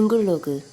둥글로그.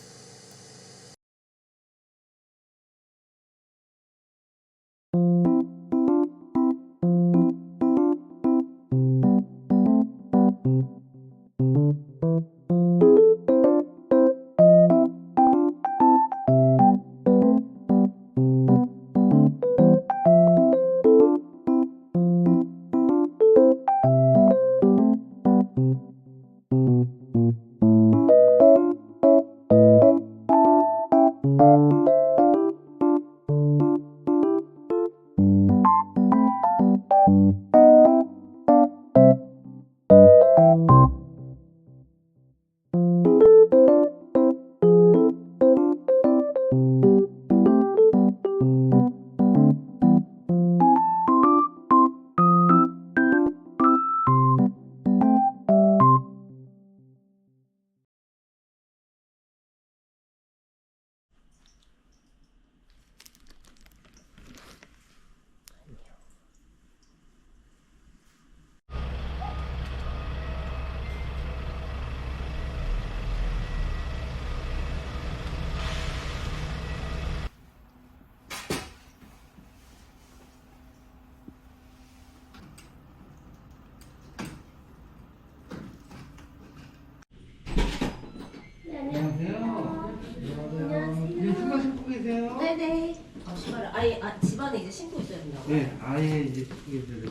신발 신고 계세요? 네네. 신발을 아예 집안에 이제 신고 있어야 된다고요? 네, 아예 이제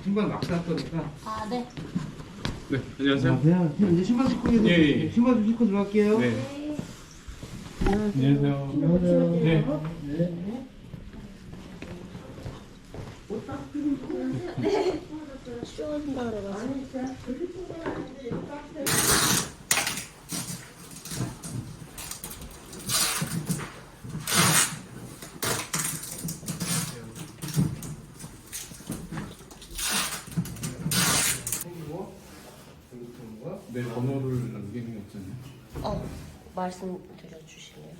신발 막 샀 거니까. 아 네. 네, 안녕하세요. 안녕하세요. 이제 신발 신고 계세요? 예, 예. 신발 좀 신고 들어갈게요. 네. 안녕하세요. 안녕하세요. 네. 네. 네. 쉬어진다 그래가지고. 네, 번호를 남기는 게 없잖아요. 말씀드려 주실래요?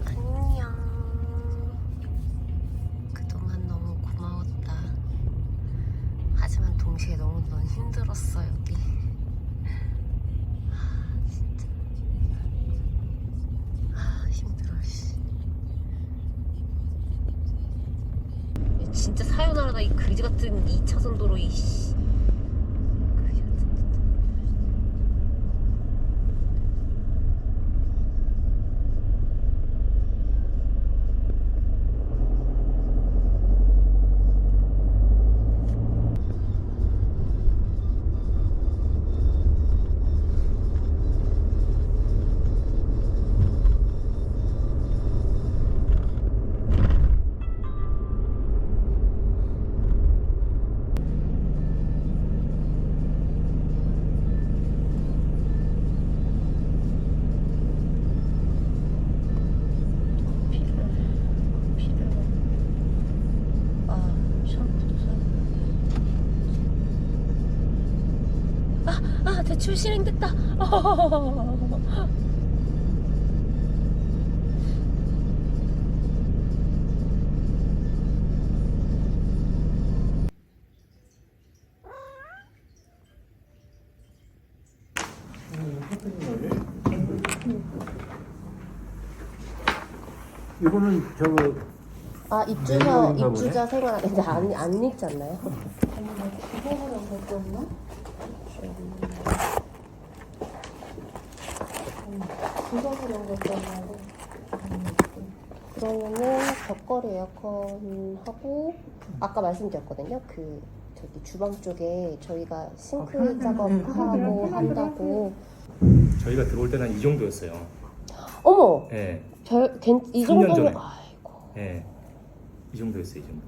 안녕. 그동안 너무 고마웠다. 하지만 동시에 너무 힘들었어 여기. 진짜. 힘들어. 씨. 진짜 사요나라다 이 그지 같은 2차선 도로 이씨. 그지 같은 진짜. 대출 실행됐다. 이거는 저거 입주자 생활 이제 안 읽지 않나요? 그거보다 될게 없나? 그거보다 될게 없나고. 그러면은 벽걸이 에어컨 하고 아까 말씀드렸거든요. 그 저기 주방 쪽에 저희가 싱크 작업하고 한다고. 저희가 들어올 때는 이 정도였어요. 어머, 예, 이 3년 정도면 전에. 아이고. 예, 이 정도였어요, 이 정도.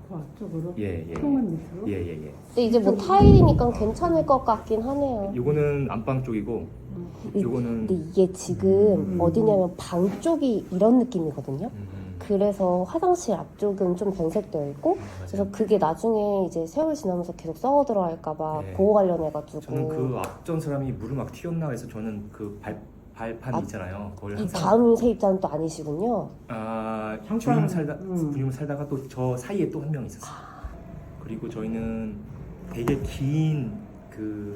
그 앞쪽으로? 예, 예, 통은 밑으로? 예, 예, 예. 근데 이제 뭐 타일이니까 괜찮을 것 같긴 하네요. 요거는 안방 쪽이고, 요거는 근데 이게 지금 어디냐면 방 쪽이 이런 느낌이거든요. 그래서 화장실 앞쪽은 좀 변색되어 있고 그래서 그게 나중에 이제 세월 지나면서 계속 썩어 들어갈까봐 네. 보호 관련해가지고 저는 그 앞전 사람이 물을 막 튀었나 해서 저는 그 발판 있잖아요. 그걸 이 항상 다음 세입자는 또 아니시군요. 잠깐, 주임 살다가 또 저 사이에 또 한 명 있었어요. 그리고 저희는 되게 긴 그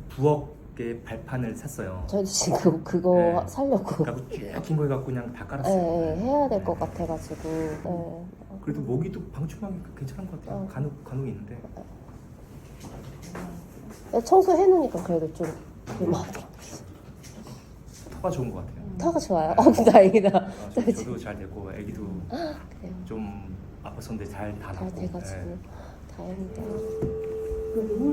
부엌의 발판을 샀어요. 저희도 지금 그거 네. 살려고 그러니까 쭉긴 거 해갖고 그냥 다 예, 깔았어요. 예, 해야 될 것 네. 같아가지고 예. 그래도 모기도 방충망이 괜찮은 것 같아요. 간혹 있는데. 청소해놓으니까 그래도 좀 볼만하더라고요. 터가 좋은 것 같아요. 터가 좋아요. 다행이다. 저도 잘 됐고 애기도 그래요. 좀 아팠었는데 잘 다 잘 낫고. 돼가지고 네. 다행이다.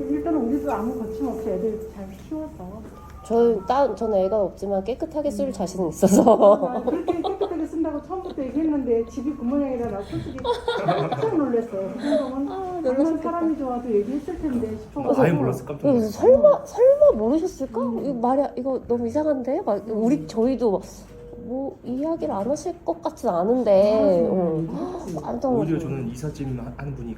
일단은 우리도 아무 거침없이 애들 잘 키워서 저는 애가 없지만 깨끗하게 쓸 자신은 있어서 아, 그렇게 깨끗하게 쓴다고 처음부터 얘기했는데 집이 그 모양이라 나 솔직히 깜짝 놀랐어요. 그 정도면 얼마나 사람이 좋아도 얘기했을 텐데 싶어가지고 아예 몰랐어 깜짝 그래서 놀랐어. 설마 모르셨을까? 이거 말이야 이거 너무 이상한데? 막 저희도 막 뭐 이야기를 안 하실 것 같진 않은데 깜짝 오히려 놀랐어요. 저는 이삿짐 하는 분이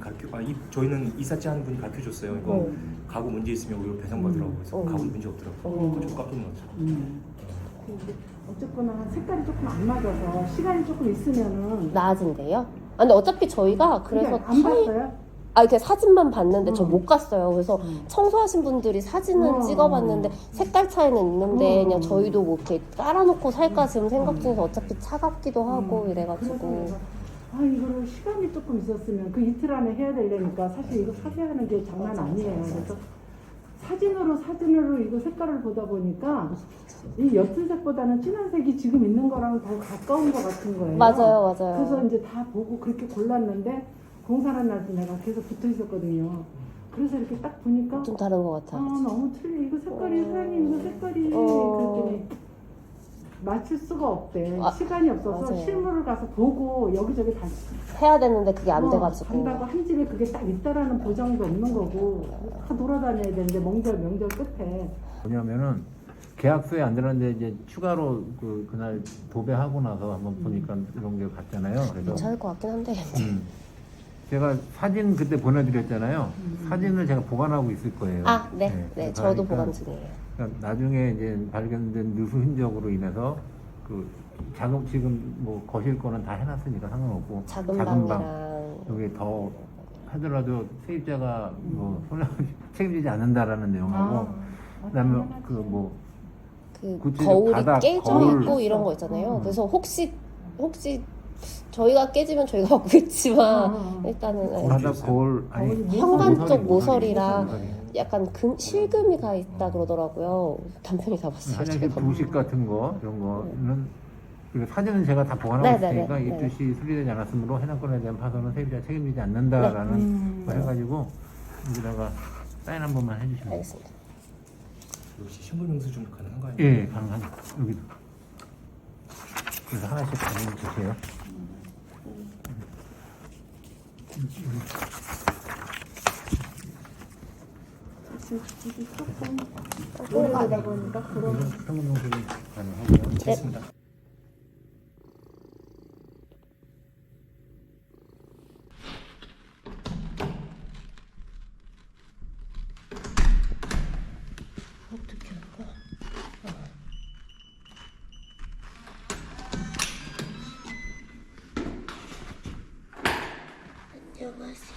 저희는 이삿짐 하는 분이 가르쳐 줬어요. 이거 가구 문제 있으면 오히려 배상받으라고 해서 가구 문제 없더라고요. 저 깜짝 놀랐죠. 근데 어쨌거나 색깔이 조금 안 맞아서 시간이 조금 있으면은 나아진대요? 아, 근데 어차피 저희가 그래서 안 봤어요? 이렇게 사진만 봤는데 저 못 갔어요. 그래서 청소하신 분들이 사진은 찍어봤는데 색깔 차이는 있는데 그냥 저희도 뭐 이렇게 깔아놓고 살까 지금 생각 중에서 어차피 차갑기도 하고 이래가지고 그래서 내가 이거를 시간이 조금 있었으면 그 이틀 안에 해야 되려니까 사실 이거 사세하는 게 장난 아니에요. 그래서 사진으로 이거 색깔을 보다 보니까 이 옅은 색보다는 진한 색이 지금 있는 거랑 더 가까운 것 같은 거예요. 맞아요. 그래서 이제 다 보고 그렇게 골랐는데 공사하는 날도 내가 계속 붙어 있었거든요. 그래서 이렇게 딱 보니까 좀 다른 것 같아. 너무 틀려. 이거 색깔이 사장님 이거 색깔이 그랬더니 맞출 수가 없대. 시간이 없어서 맞아요. 실물을 가서 보고 여기저기 다 해야 되는데 그게 안 돼가지고 간다고 한 집에 그게 딱 있다라는 보장도 없는 거고 다 돌아다녀야 되는데 명절 끝에 뭐냐면은 계약서에 안 들었는데 이제 추가로 그날 도배하고 나서 한번 보니까 이런 게 갔잖아요. 그래서 괜찮을 것 같긴 한데 제가 사진 그때 보내드렸잖아요. 사진을 제가 보관하고 있을 거예요. 네, 저도 그러니까 보관 중이에요. 그러니까 나중에 이제 발견된 누수 흔적으로 인해서 지금 뭐 거실 거는 다 해놨으니까 상관없고 작은 방 방이랑 여기 더 하더라도 세입자가 뭐 손해 책임지지 않는다라는 내용하고 그다음에 그 구체적 거울이 바닥, 깨져 거울. 있고 이런 거 있잖아요. 그래서 혹시 저희가 깨지면 저희가 받겠지만 일단은 바닥 거울 아니 현관 쪽 모서리. 모서리랑 약간 실금이 가 있다 그러더라고요. 남편이 가봤어요. 화장실 제가. 부식 같은 거 이런 거는 그리고 사진은 제가 다 보관하고 네네네. 있으니까 이 뜻이 수리되지 않았으므로 해당 건에 대한 파손은 세입자 책임지지 않는다라는 거 해가지고 여기다가 사인 한 번만 해주시면 알겠습니다. 혹시 신분증수 좀 가능한가요? 예, 가능하죠. 여기도. 그래서 하나씩 가져주세요. 오래되다 보니까 그런 신분증수 가능하고요. 됐습니다. 어떻게 할까?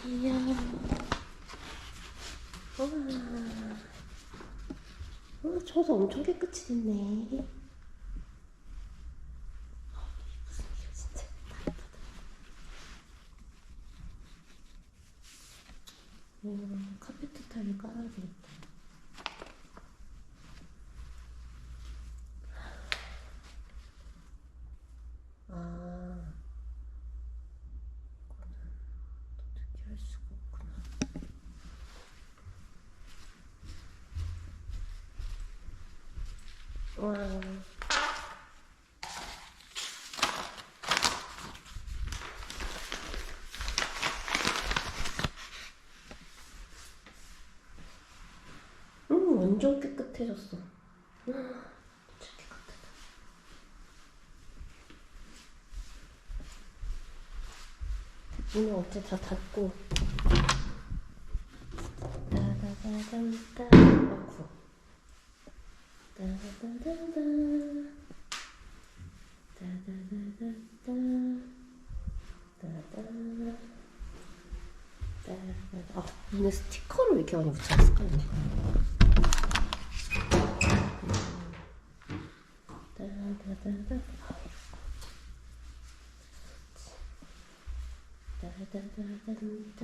안녕하세요. 청소 엄청 깨끗이 됐네. 진짜 카페트 타일 깔아야 되겠다. 어떻게 할 수가 없구나. 와. 완전 깨끗해졌어. 진짜 깨끗하다. 문을 어째 다 닫고. 따다다단따. 아이고. 따다다단따. 따다다단따. 따다. 아, 문에 스티커를 왜 이렇게 많이 붙여놨을까요? 따다다다. 따다다단따.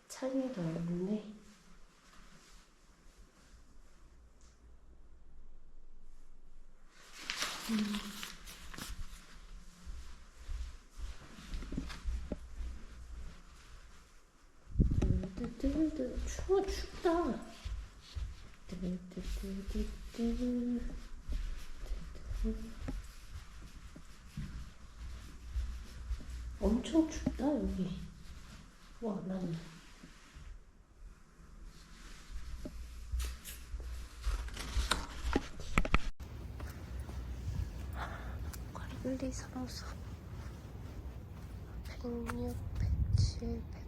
창이 더 없네. 춥다. 엄청 춥다 여기. 와, 난 관리사무소 106, 107, 100.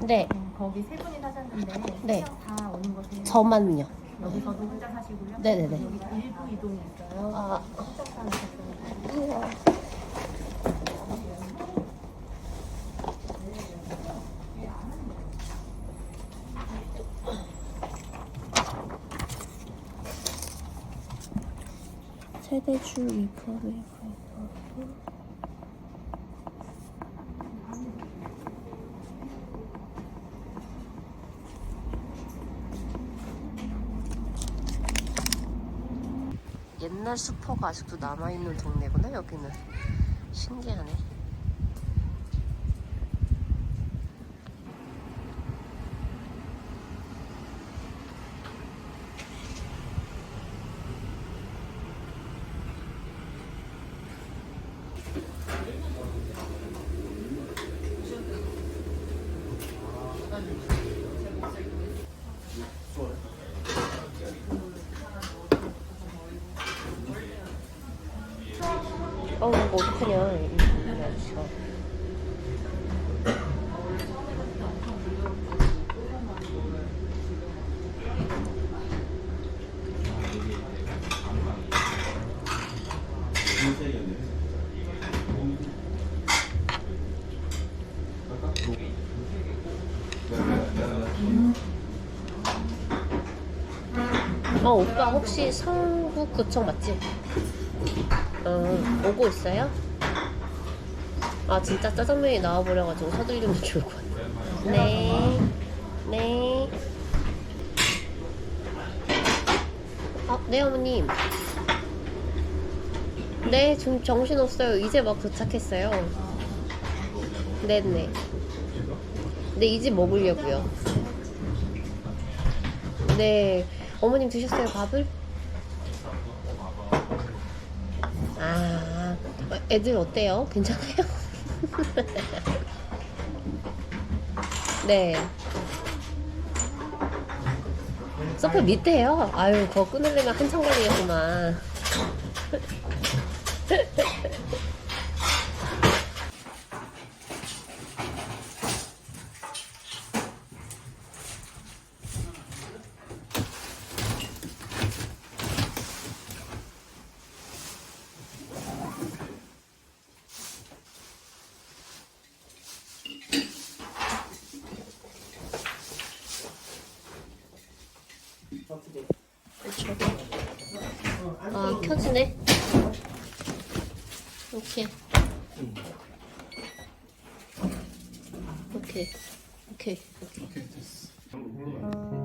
네, 거기 세 분이 사셨는데 네. 다 오는 거세요? 저만요. 여기서도 혼자 사시고요? 네네네. 여기 일부 이동이 있어요. 아, 혼자 사셨어요. 세대주 위법을 가입하고. 옛날 슈퍼가 아직도 남아있는 동네구나 여기는. 신기하네. 뭐 어떡하냐 이 아저씨가. 오빠 혹시 성북구청 맞지? 오고 있어요? 아, 진짜 짜장면이 나와버려가지고 서둘리면 좋을 것 같아요. 네. 네. 네, 어머님. 네, 지금 정신없어요. 이제 막 도착했어요. 네네. 네, 이 집 먹으려고요. 네. 어머님 드셨어요, 밥을? 아, 애들 어때요? 괜찮아요? 네. 소파 밑에요? 아유, 그거 끊으려면 한참 걸리겠구만. 아, 켜지네. 오케이. 오케이. 오케이. 오케이 됐어. 세 분이 다 하시고.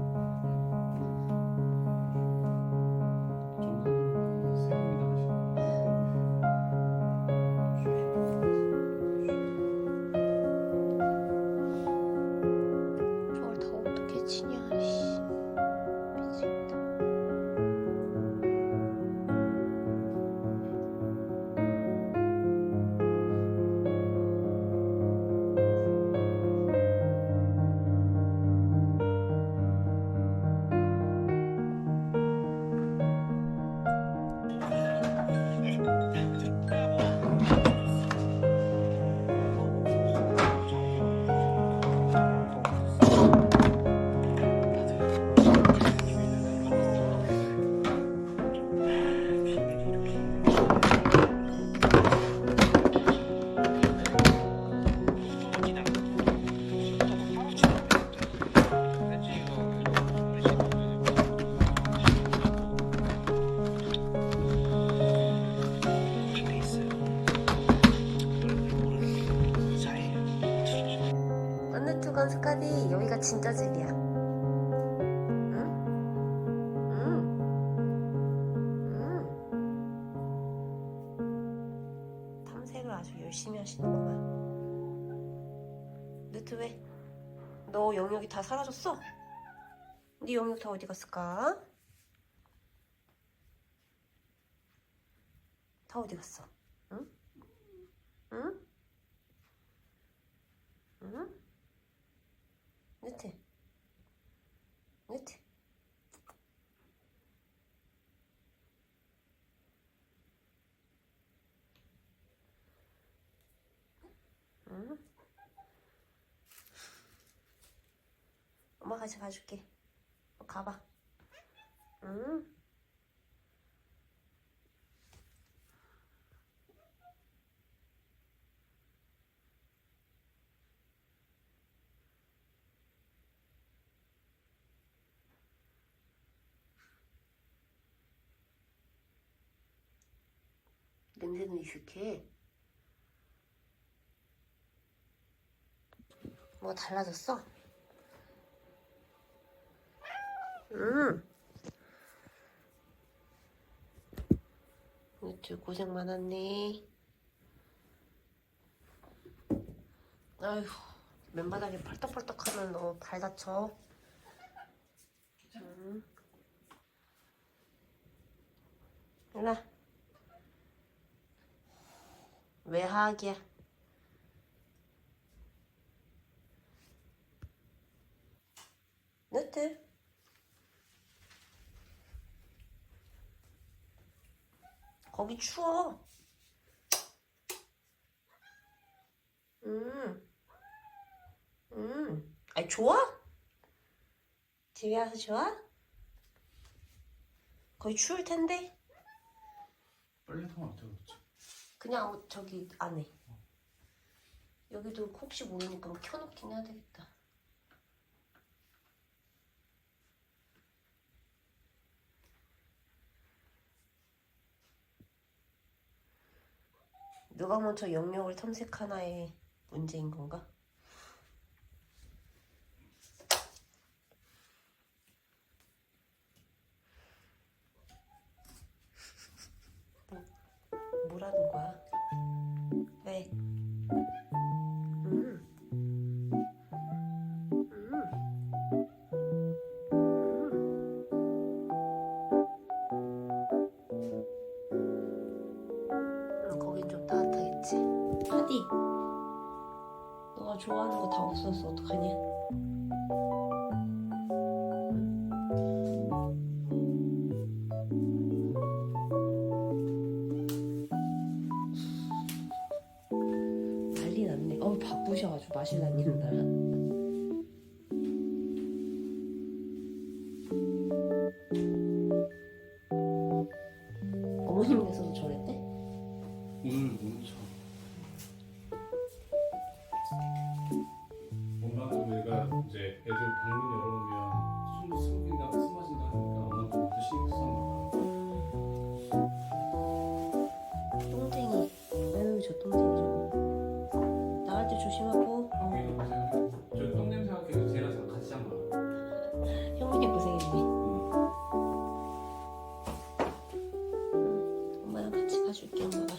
수건 스카디 여기가 진짜 집이야. 응? 응? 응? 탐색을 아주 열심히 하시는구만. 느트 왜? 너 영역이 다 사라졌어? 네 영역 다 어디 갔을까? 다 어디 갔어? 응? 응? 응? 느트 느트 응? 엄마 같이 가줄게. 가봐. 응? 냄새는 익숙해. 뭐가 달라졌어? 유튜 고생 많았네. 아휴, 맨바닥에 펄떡펄떡 하면 너 발 다쳐. 일어나. 외하악이야. 느트. 거기 추워. 아니, 좋아? 집에 와서 좋아? 거기 추울 텐데? 빨래통 안 틀었지. 그냥 저기 안에. 여기도 혹시 모르니까 뭐 켜놓긴 해야 되겠다. 누가 먼저 영역을 탐색하나의 문제인 건가? 뭐라는 거야? 왜? 거긴 좀 따뜻하겠지. 하디, 너가 좋아하는 거 다 없어졌어. 어떡하냐? 난리 났네. 바쁘셔가지고 마실 다니는다. 어머님께서도 저랬대? 오늘 참. 엄마도 얘가 이제 애들 방문 열어놓으면 숨 마신다 하니까 엄마도 또 신경 쓰는 거야. 똥쟁이. 아유, 저 똥쟁이 저거. 나갈 때 조심하고. 형이 저똥 냄새 맡기고 쟤랑 같이 잔 거야. 형민이 고생했네. 엄마랑 같이 가줄게, 엄마가.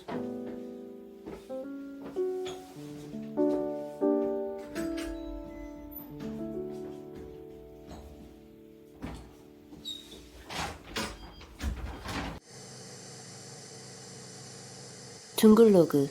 둥글로그